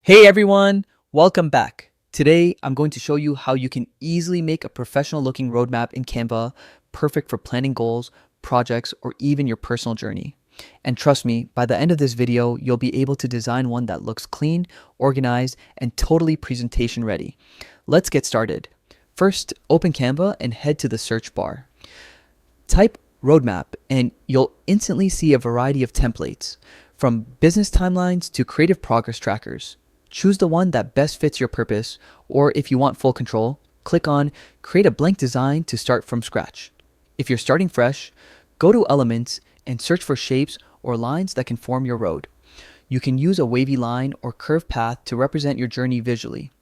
Hey everyone, welcome back. Today I'm going to show you how you can easily make a professional looking roadmap in Canva, perfect for planning goals, projects, or even your personal journey. And trust me, by the end of this video, you'll be able to design one that looks clean, organized, and totally presentation ready. Let's get started. First, open Canva and head to the search bar. Type roadmap and you'll instantly see a variety of templates, from business timelines to creative progress trackers. Choose the one that best fits your purpose, or if you want full control, click on Create a blank design to start from scratch. If you're starting fresh, go to Elements and search for shapes or lines that can form your road. You can use a wavy line or curved path to represent your journey visually.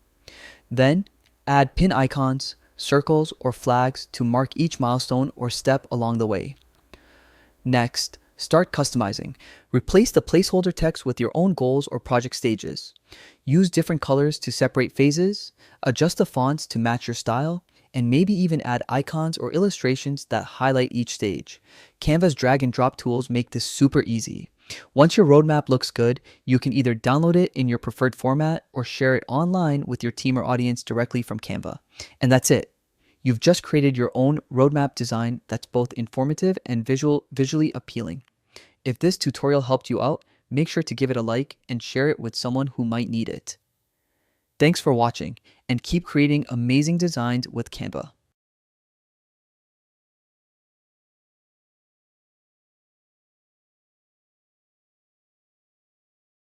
Then, add pin icons, circles, or flags to mark each milestone or step along the way. Next, start customizing. Replace the placeholder text with your own goals or project stages. Use different colors to separate phases, adjust the fonts to match your style, and maybe even add icons or illustrations that highlight each stage. Canva's drag and drop tools make this super easy. Once your roadmap looks good, you can either download it in your preferred format or share it online with your team or audience directly from Canva. And that's it. You've just created your own roadmap design that's both informative and visually appealing. If this tutorial helped you out, make sure to give it a like and share it with someone who might need it. Thanks for watching, and keep creating amazing designs with Canva.